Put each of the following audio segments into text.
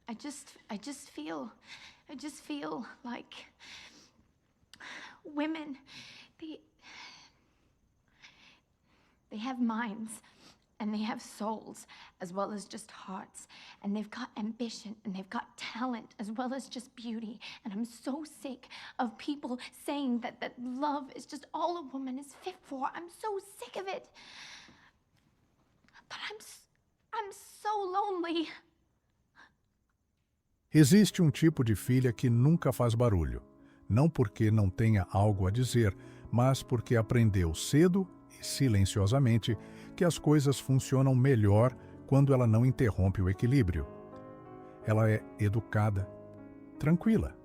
I just feel like women, they have minds and they have souls as well as just hearts, and they've got ambition and they've got talent as well as just beauty. And I'm so sick of people saying that love is just all a woman is fit for. I'm so sick of it. But I'm so lonely. Existe tipo de filha que nunca faz barulho, não porque não tenha algo a dizer, mas porque aprendeu cedo e silenciosamente que as coisas funcionam melhor quando ela não interrompe o equilíbrio. Ela é educada, tranquila,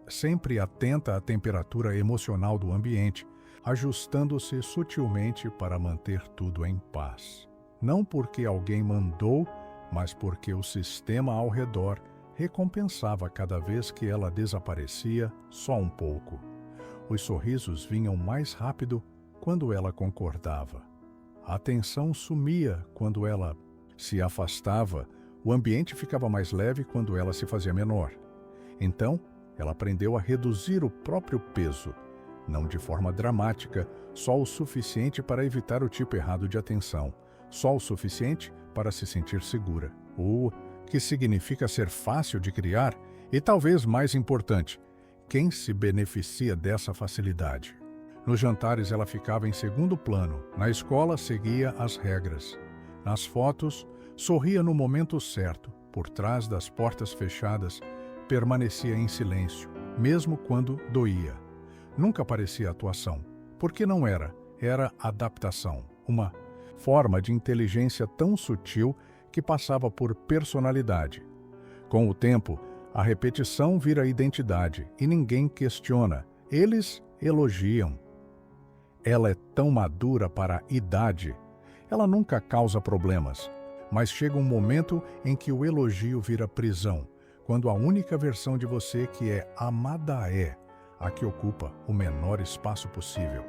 sempre atenta à temperatura emocional do ambiente, ajustando-se sutilmente para manter tudo em paz. Não porque alguém mandou, mas porque o sistema ao redor recompensava cada vez que ela desaparecia só um pouco. Os sorrisos vinham mais rápido quando ela concordava. A atenção sumia quando ela se afastava, o ambiente ficava mais leve quando ela se fazia menor. Então, ela aprendeu a reduzir o próprio peso, não de forma dramática, só o suficiente para evitar o tipo errado de atenção, só o suficiente para se sentir segura. O que significa ser fácil de criar e, talvez mais importante, quem se beneficia dessa facilidade. Nos jantares ela ficava em segundo plano, na escola seguia as regras. Nas fotos, sorria no momento certo, por trás das portas fechadas, permanecia em silêncio, mesmo quando doía. Nunca parecia atuação, porque não era adaptação, uma forma de inteligência tão sutil que passava por personalidade. Com o tempo, a repetição vira identidade e ninguém questiona, eles elogiam. Ela é tão madura para a idade. Ela nunca causa problemas, mas chega um momento em que o elogio vira prisão, quando a única versão de você que é amada é a que ocupa o menor espaço possível.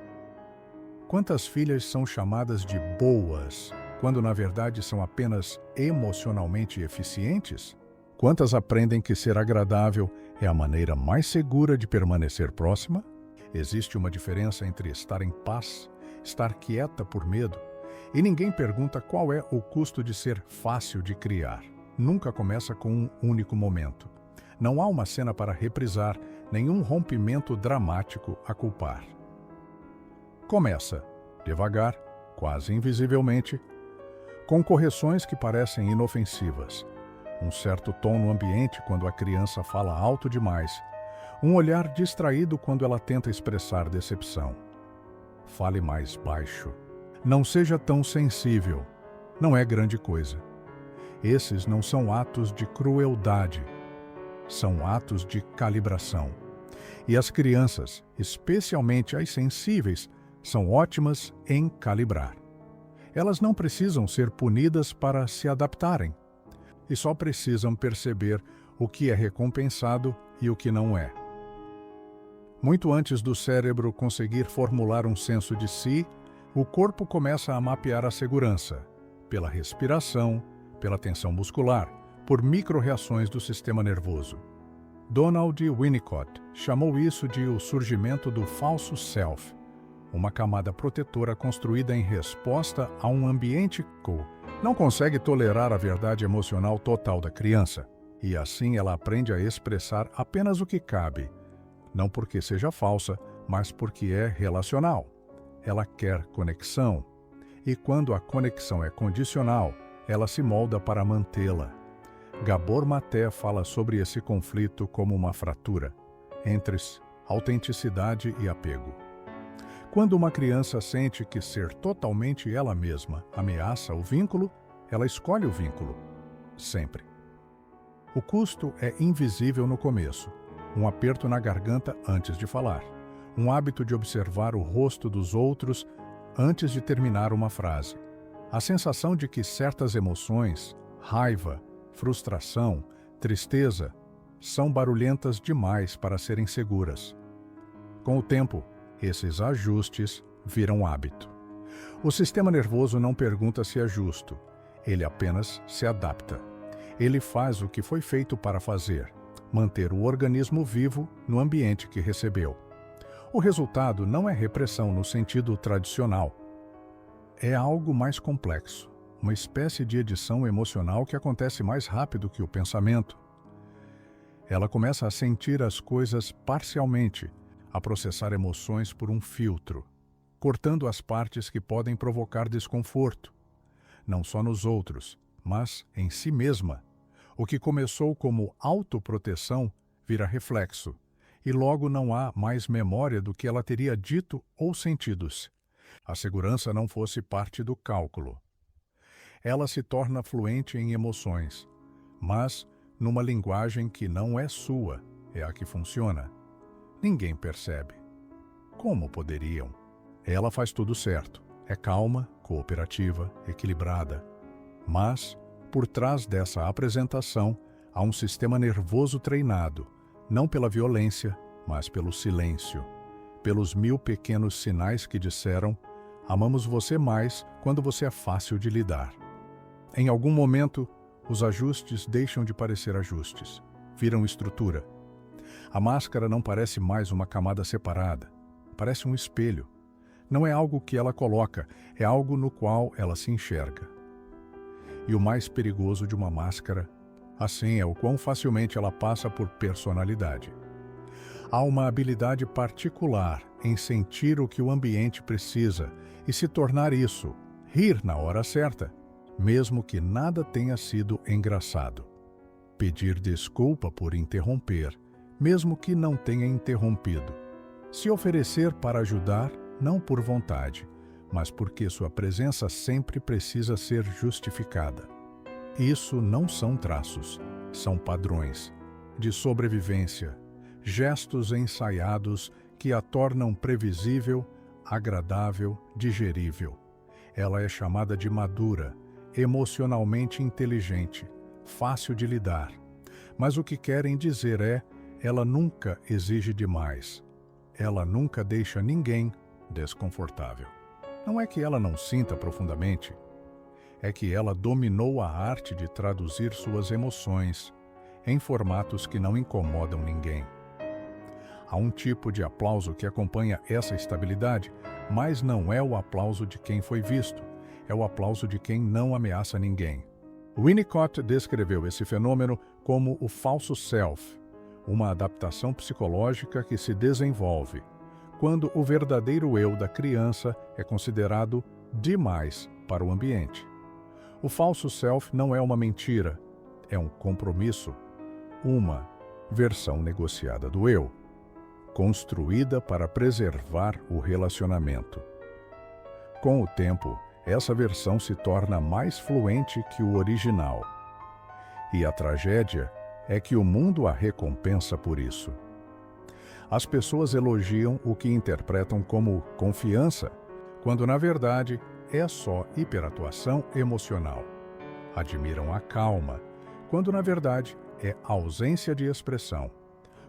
Quantas filhas são chamadas de boas, quando na verdade são apenas emocionalmente eficientes? Quantas aprendem que ser agradável é a maneira mais segura de permanecer próxima? Existe uma diferença entre estar em paz, estar quieta por medo, e ninguém pergunta qual é o custo de ser fácil de criar. Nunca começa com um único momento. Não há uma cena para reprisar, nenhum rompimento dramático a culpar. Começa, devagar, quase invisivelmente, com correções que parecem inofensivas. Um certo tom no ambiente quando a criança fala alto demais. Um olhar distraído quando ela tenta expressar decepção. Fale mais baixo. Não seja tão sensível. Não é grande coisa. Esses não são atos de crueldade. São atos de calibração. E as crianças, especialmente as sensíveis, são ótimas em calibrar. Elas não precisam ser punidas para se adaptarem. E só precisam perceber o que é recompensado e o que não é. Muito antes do cérebro conseguir formular um senso de si, o corpo começa a mapear a segurança, pela respiração, pela tensão muscular, por micro-reações do sistema nervoso. Donald Winnicott chamou isso de o surgimento do falso self, uma camada protetora construída em resposta a um ambiente que não consegue tolerar a verdade emocional total da criança, e assim ela aprende a expressar apenas o que cabe, não porque seja falsa, mas porque é relacional. Ela quer conexão. E quando a conexão é condicional, ela se molda para mantê-la. Gabor Maté fala sobre esse conflito como uma fratura entre autenticidade e apego. Quando uma criança sente que ser totalmente ela mesma ameaça o vínculo, ela escolhe o vínculo. Sempre. O custo é invisível no começo. Um aperto na garganta antes de falar. Um hábito de observar o rosto dos outros antes de terminar uma frase. A sensação de que certas emoções, raiva, frustração, tristeza, são barulhentas demais para serem seguras. Com o tempo, esses ajustes viram hábito. O sistema nervoso não pergunta se é justo, ele apenas se adapta. Ele faz o que foi feito para fazer: manter o organismo vivo no ambiente que recebeu. O resultado não é repressão no sentido tradicional. É algo mais complexo, uma espécie de edição emocional que acontece mais rápido que o pensamento. Ela começa a sentir as coisas parcialmente, a processar emoções por um filtro, cortando as partes que podem provocar desconforto, não só nos outros, mas em si mesma. O que começou como autoproteção vira reflexo, e logo não há mais memória do que ela teria dito ou sentido. A segurança não fosse parte do cálculo. Ela se torna fluente em emoções, mas numa linguagem que não é sua, é a que funciona. Ninguém percebe. Como poderiam? Ela faz tudo certo. É calma, cooperativa, equilibrada. Mas, por trás dessa apresentação, há um sistema nervoso treinado, não pela violência, mas pelo silêncio. Pelos 1000 pequenos sinais que disseram: amamos você mais quando você é fácil de lidar. Em algum momento, os ajustes deixam de parecer ajustes, viram estrutura. A máscara não parece mais uma camada separada, parece um espelho. Não é algo que ela coloca, é algo no qual ela se enxerga. E o mais perigoso de uma máscara, assim, é o quão facilmente ela passa por personalidade. Há uma habilidade particular em sentir o que o ambiente precisa e se tornar isso, rir na hora certa, mesmo que nada tenha sido engraçado. Pedir desculpa por interromper, mesmo que não tenha interrompido. Se oferecer para ajudar, não por vontade, mas porque sua presença sempre precisa ser justificada. Isso não são traços, são padrões de sobrevivência, gestos ensaiados que a tornam previsível, agradável, digerível. Ela é chamada de madura, emocionalmente inteligente, fácil de lidar. Mas o que querem dizer é: ela nunca exige demais. Ela nunca deixa ninguém desconfortável. Não é que ela não sinta profundamente, é que ela dominou a arte de traduzir suas emoções em formatos que não incomodam ninguém. Há um tipo de aplauso que acompanha essa estabilidade, mas não é o aplauso de quem foi visto, é o aplauso de quem não ameaça ninguém. Winnicott descreveu esse fenômeno como o falso self, uma adaptação psicológica que se desenvolve quando o verdadeiro eu da criança é considerado demais para o ambiente. O falso self não é uma mentira, é um compromisso, uma versão negociada do eu, construída para preservar o relacionamento. Com o tempo, essa versão se torna mais fluente que o original. E a tragédia é que o mundo a recompensa por isso. As pessoas elogiam o que interpretam como confiança, quando na verdade é só hiperatuação emocional. Admiram a calma, quando na verdade é ausência de expressão.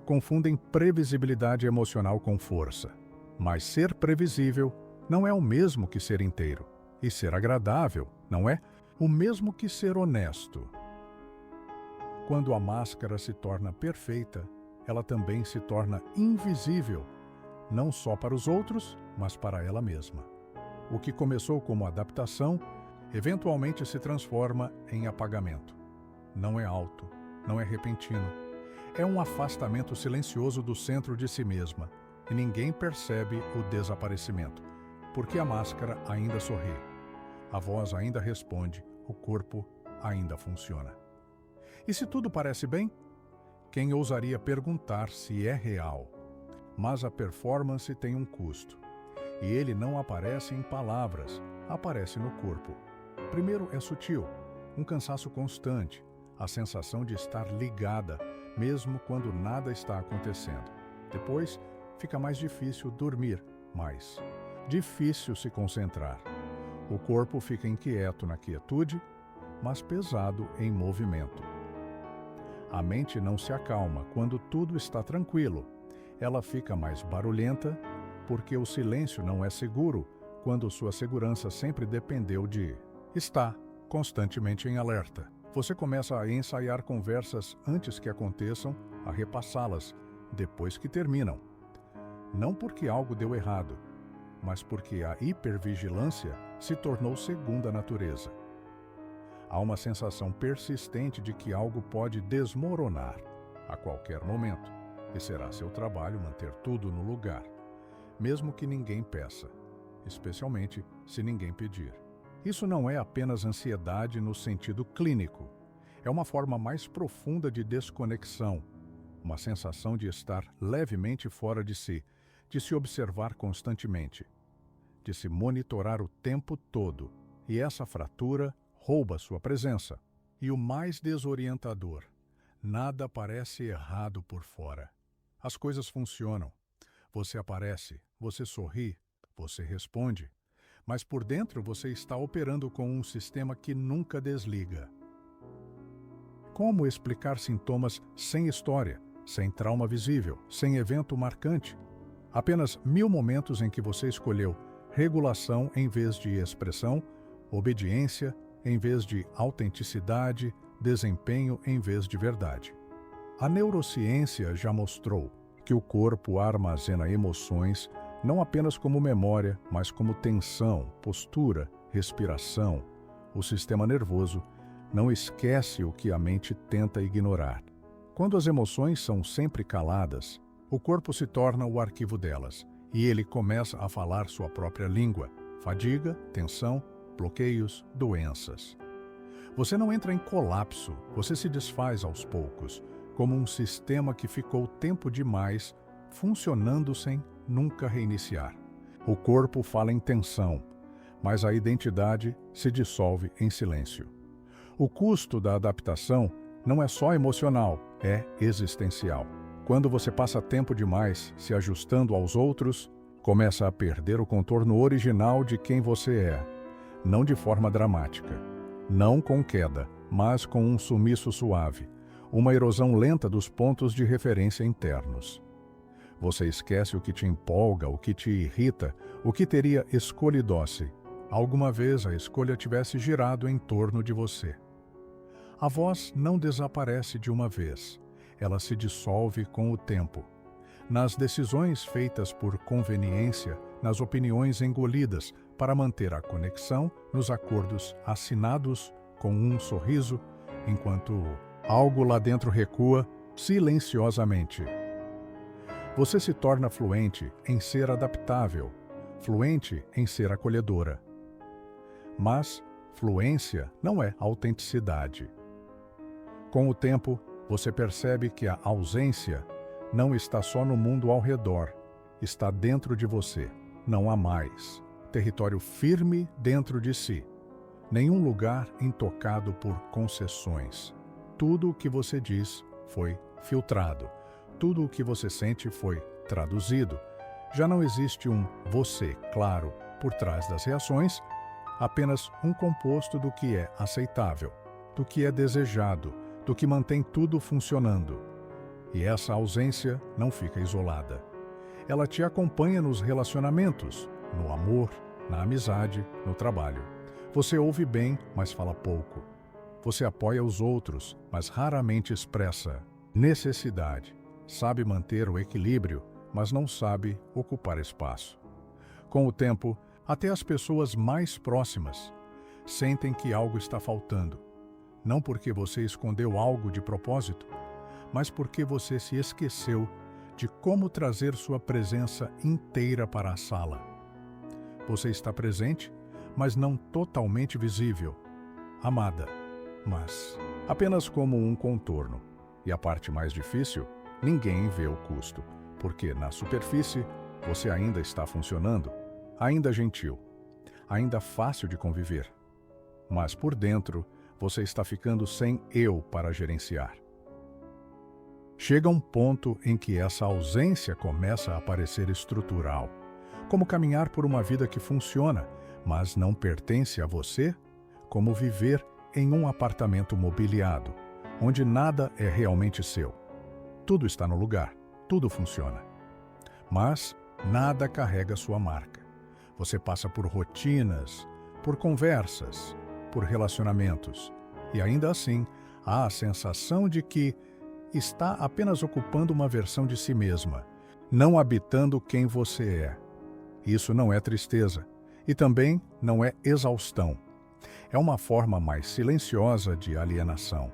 Confundem previsibilidade emocional com força. Mas ser previsível não é o mesmo que ser inteiro. E ser agradável não é o mesmo que ser honesto. Quando a máscara se torna perfeita, ela também se torna invisível, não só para os outros, mas para ela mesma. O que começou como adaptação, eventualmente se transforma em apagamento. Não é alto, não é repentino. É um afastamento silencioso do centro de si mesma, e ninguém percebe o desaparecimento, porque a máscara ainda sorri, a voz ainda responde, o corpo ainda funciona. E se tudo parece bem? Quem ousaria perguntar se é real? Mas a performance tem um custo. E ele não aparece em palavras, aparece no corpo. Primeiro é sutil, um cansaço constante, a sensação de estar ligada, mesmo quando nada está acontecendo. Depois, fica mais difícil dormir, mais difícil se concentrar. O corpo fica inquieto na quietude, mas pesado em movimento. A mente não se acalma quando tudo está tranquilo. Ela fica mais barulhenta porque o silêncio não é seguro quando sua segurança sempre dependeu de estar constantemente em alerta. Você começa a ensaiar conversas antes que aconteçam, a repassá-las depois que terminam. Não porque algo deu errado, mas porque a hipervigilância se tornou segunda natureza. Há uma sensação persistente de que algo pode desmoronar a qualquer momento, e será seu trabalho manter tudo no lugar, mesmo que ninguém peça, especialmente se ninguém pedir. Isso não é apenas ansiedade no sentido clínico. É uma forma mais profunda de desconexão, uma sensação de estar levemente fora de si, de se observar constantemente, de se monitorar o tempo todo, e essa fratura rouba sua presença. E o mais desorientador, nada parece errado por fora. As coisas funcionam. Você aparece, você sorri, você responde, mas por dentro você está operando com um sistema que nunca desliga. Como explicar sintomas sem história, sem trauma visível, sem evento marcante? Apenas 1000 momentos em que você escolheu regulação em vez de expressão, obediência em vez de autenticidade, desempenho em vez de verdade. A neurociência já mostrou que o corpo armazena emoções não apenas como memória, mas como tensão, postura, respiração. O sistema nervoso não esquece o que a mente tenta ignorar. Quando as emoções são sempre caladas, o corpo se torna o arquivo delas, e ele começa a falar sua própria língua: fadiga, tensão, bloqueios, doenças. Você não entra em colapso, você se desfaz aos poucos, como um sistema que ficou tempo demais funcionando sem nunca reiniciar. O corpo fala em tensão, mas a identidade se dissolve em silêncio. O custo da adaptação não é só emocional, é existencial. Quando você passa tempo demais se ajustando aos outros, começa a perder o contorno original de quem você é, não de forma dramática, não com queda, mas com um sumiço suave, uma erosão lenta dos pontos de referência internos. Você esquece o que te empolga, o que te irrita, o que teria escolhido se alguma vez a escolha tivesse girado em torno de você. A voz não desaparece de uma vez, ela se dissolve com o tempo. Nas decisões feitas por conveniência, nas opiniões engolidas para manter a conexão, nos acordos assinados com um sorriso, enquanto algo lá dentro recua silenciosamente. Você se torna fluente em ser adaptável, fluente em ser acolhedora. Mas fluência não é autenticidade. Com o tempo, você percebe que a ausência não está só no mundo ao redor, está dentro de você. Não há mais. Território firme dentro de si. Nenhum lugar intocado por concessões. Tudo o que você diz foi filtrado. Tudo o que você sente foi traduzido. Já não existe um você claro por trás das reações, apenas um composto do que é aceitável, do que é desejado, do que mantém tudo funcionando. E essa ausência não fica isolada. Ela te acompanha nos relacionamentos, no amor, na amizade, no trabalho. Você ouve bem, mas fala pouco. Você apoia os outros, mas raramente expressa necessidade. Sabe manter o equilíbrio, mas não sabe ocupar espaço. Com o tempo, até as pessoas mais próximas sentem que algo está faltando. Não porque você escondeu algo de propósito, mas porque você se esqueceu de como trazer sua presença inteira para a sala. Você está presente, mas não totalmente visível. Amada, mas apenas como um contorno. E a parte mais difícil, ninguém vê o custo, porque na superfície você ainda está funcionando, ainda gentil, ainda fácil de conviver. Mas por dentro, você está ficando sem eu para gerenciar. Chega um ponto em que essa ausência começa a parecer estrutural, como caminhar por uma vida que funciona, mas não pertence a você, como viver em um apartamento mobiliado, onde nada é realmente seu. Tudo está no lugar, tudo funciona. Mas nada carrega sua marca. Você passa por rotinas, por conversas, por relacionamentos, E ainda assim, há a sensação de que está apenas ocupando uma versão de si mesma, não habitando quem você é. Isso não é tristeza e também não é exaustão. É uma forma mais silenciosa de alienação.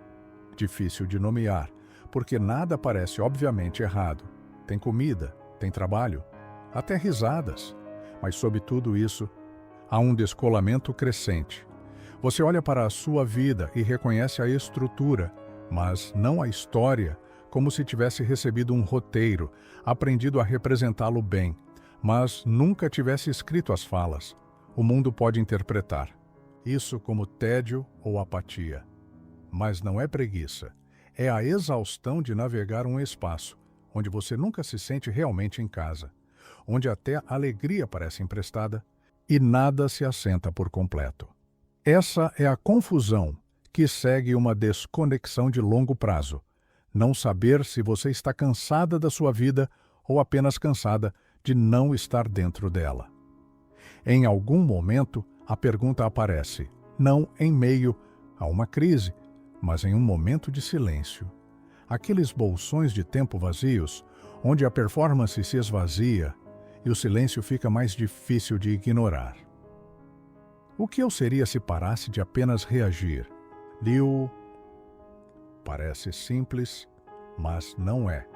Difícil de nomear, porque nada parece obviamente errado. Tem comida, tem trabalho, até risadas. Mas sob tudo isso, há um descolamento crescente. Você olha para a sua vida e reconhece a estrutura, mas não a história, como se tivesse recebido um roteiro, aprendido a representá-lo bem, mas nunca tivesse escrito as falas. O mundo pode interpretar isso como tédio ou apatia. Mas não é preguiça. É a exaustão de navegar um espaço onde você nunca se sente realmente em casa, onde até a alegria parece emprestada e nada se assenta por completo. Essa é a confusão que segue uma desconexão de longo prazo. Não saber se você está cansada da sua vida ou apenas cansada de não estar dentro dela. Em algum momento, a pergunta aparece, não em meio a uma crise, mas em um momento de silêncio. Aqueles bolsões de tempo vazios, onde a performance se esvazia e o silêncio fica mais difícil de ignorar. O que eu seria se parasse de apenas reagir? Liu. Parece simples, mas não é.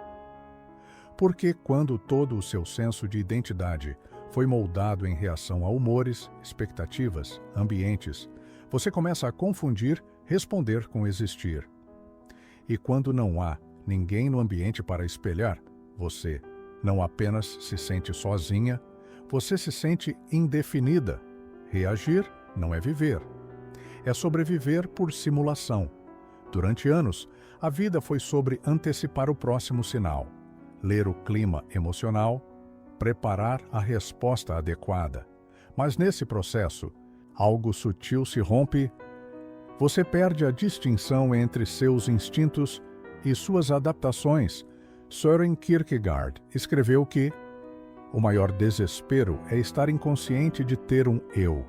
Porque quando todo o seu senso de identidade foi moldado em reação a humores, expectativas, ambientes, você começa a confundir responder com existir. E quando não há ninguém no ambiente para espelhar, você não apenas se sente sozinha, você se sente indefinida. Reagir não é viver. É sobreviver por simulação. Durante anos, a vida foi sobre antecipar o próximo sinal, ler o clima emocional, preparar a resposta adequada. Mas nesse processo, algo sutil se rompe. Você perde a distinção entre seus instintos e suas adaptações. Søren Kierkegaard escreveu que o maior desespero é estar inconsciente de ter um eu.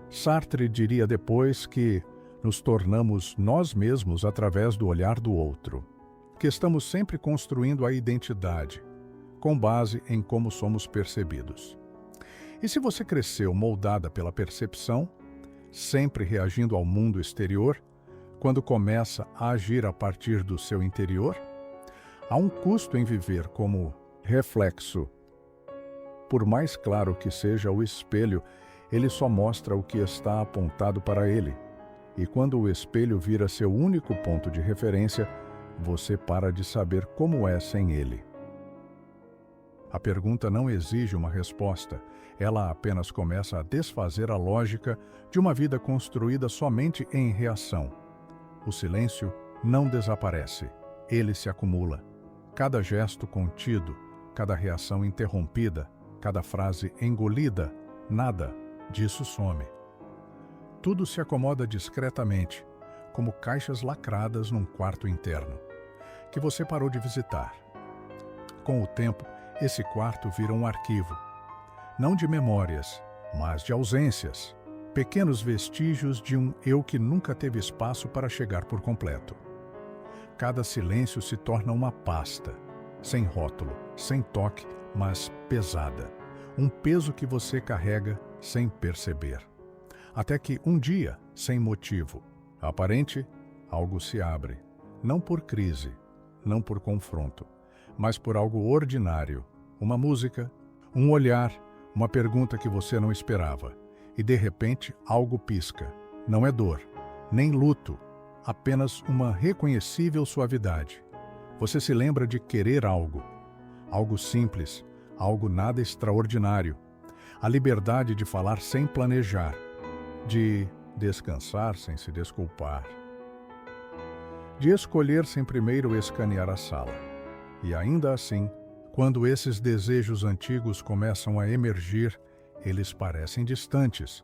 Sartre diria depois que nos tornamos nós mesmos através do olhar do outro, que estamos sempre construindo a identidade, com base em como somos percebidos. E se você cresceu moldada pela percepção, sempre reagindo ao mundo exterior, quando começa a agir a partir do seu interior, há um custo em viver como reflexo. Por mais claro que seja o espelho, ele só mostra o que está apontado para ele. E quando o espelho vira seu único ponto de referência, você para de saber como é sem ele. A pergunta não exige uma resposta, ela apenas começa a desfazer a lógica de uma vida construída somente em reação. O silêncio não desaparece, ele se acumula. Cada gesto contido, cada reação interrompida, cada frase engolida, nada disso some. Tudo se acomoda discretamente, como caixas lacradas num quarto interno, que você parou de visitar. Com o tempo, esse quarto vira um arquivo, não de memórias, mas de ausências, pequenos vestígios de um eu que nunca teve espaço para chegar por completo. Cada silêncio se torna uma pasta, sem rótulo, sem toque, mas pesada. Um peso que você carrega sem perceber. Até que um dia, sem motivo aparente, algo se abre. Não por crise, não por confronto, mas por algo ordinário. Uma música, um olhar, uma pergunta que você não esperava. E de repente, algo pisca. Não é dor, nem luto, apenas uma reconhecível suavidade. Você se lembra de querer algo. Algo simples, algo nada extraordinário. A liberdade de falar sem planejar, de descansar sem se desculpar, de escolher sem primeiro escanear a sala. E ainda assim, quando esses desejos antigos começam a emergir, eles parecem distantes.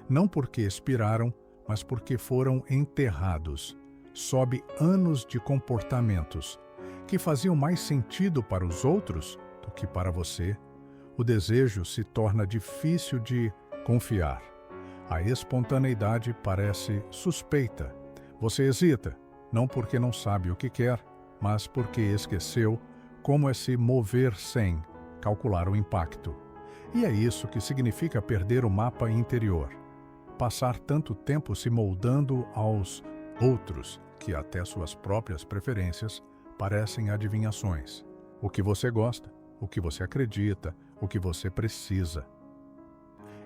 Não porque expiraram, mas porque foram enterrados, sob anos de comportamentos que faziam mais sentido para os outros do que para você. O desejo se torna difícil de confiar. A espontaneidade parece suspeita. Você hesita, não porque não sabe o que quer, mas porque esqueceu como é se mover sem calcular o impacto. E é isso que significa perder o mapa interior. Passar tanto tempo se moldando aos outros que até suas próprias preferências parecem adivinhações. O que você gosta, o que você acredita, o que você precisa.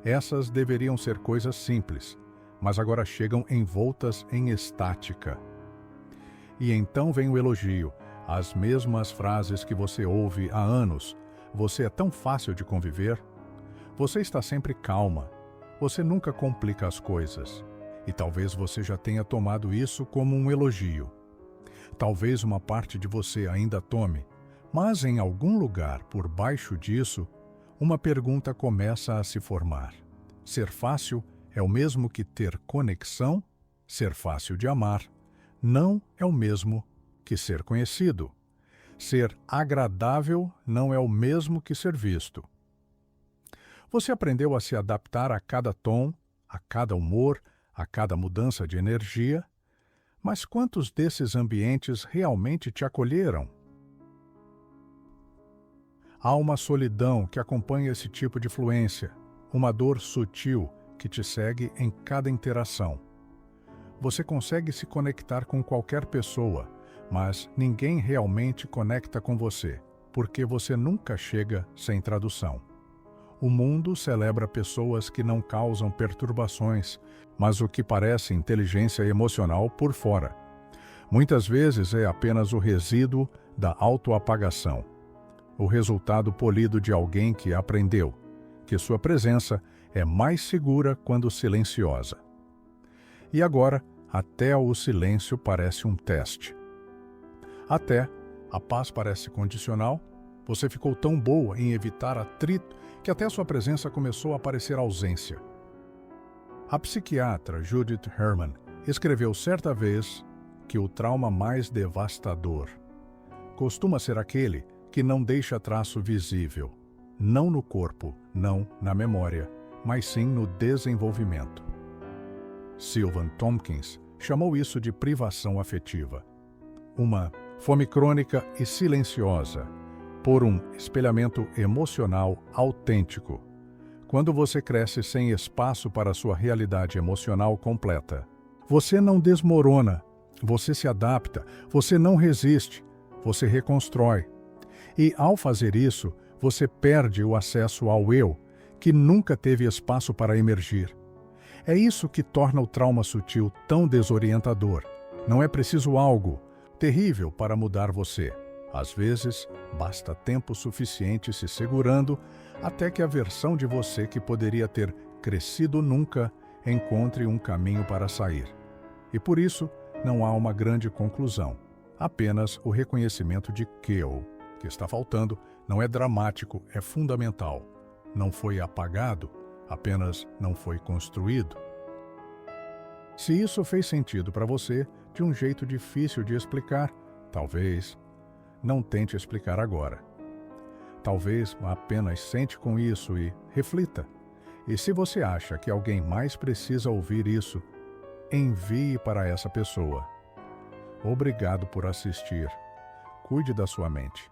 Essas deveriam ser coisas simples, mas agora chegam envoltas em estática. E então vem o elogio, as mesmas frases que você ouve há anos. Você é tão fácil de conviver. Você está sempre calma. Você nunca complica as coisas. E talvez você já tenha tomado isso como um elogio. Talvez uma parte de você ainda tome, mas em algum lugar por baixo disso, uma pergunta começa a se formar. Ser fácil é o mesmo que ter conexão? Ser fácil de amar não é o mesmo que ser conhecido. Ser agradável não é o mesmo que ser visto. Você aprendeu a se adaptar a cada tom, a cada humor, a cada mudança de energia, mas quantos desses ambientes realmente te acolheram? Há uma solidão que acompanha esse tipo de fluência, uma dor sutil que te segue em cada interação. Você consegue se conectar com qualquer pessoa, mas ninguém realmente conecta com você, porque você nunca chega sem tradução. O mundo celebra pessoas que não causam perturbações, mas o que parece inteligência emocional por fora. Muitas vezes é apenas o resíduo da autoapagação, o resultado polido de alguém que aprendeu que sua presença é mais segura quando silenciosa. E agora, até o silêncio parece um teste. Até a paz parece condicional. Você ficou tão boa em evitar atrito que até sua presença começou a parecer ausência. A psiquiatra Judith Herman escreveu certa vez que o trauma mais devastador costuma ser aquele que não deixa traço visível, não no corpo, não na memória, mas sim no desenvolvimento. Sylvan Tompkins chamou isso de privação afetiva. Uma fome crônica e silenciosa por um espelhamento emocional autêntico. Quando você cresce sem espaço para sua realidade emocional completa, você não desmorona, você se adapta, você não resiste, você reconstrói. E ao fazer isso, você perde o acesso ao eu, que nunca teve espaço para emergir. É isso que torna o trauma sutil tão desorientador. Não é preciso algo terrível para mudar você. Às vezes, basta tempo suficiente se segurando até que a versão de você que poderia ter crescido nunca encontre um caminho para sair. E por isso, não há uma grande conclusão, apenas o reconhecimento de que o que está faltando não é dramático, é fundamental. Não foi apagado, apenas não foi construído. Se isso fez sentido para você, de um jeito difícil de explicar, talvez não tente explicar agora. Talvez apenas sente com isso e reflita. E se você acha que alguém mais precisa ouvir isso, envie para essa pessoa. Obrigado por assistir. Cuide da sua mente.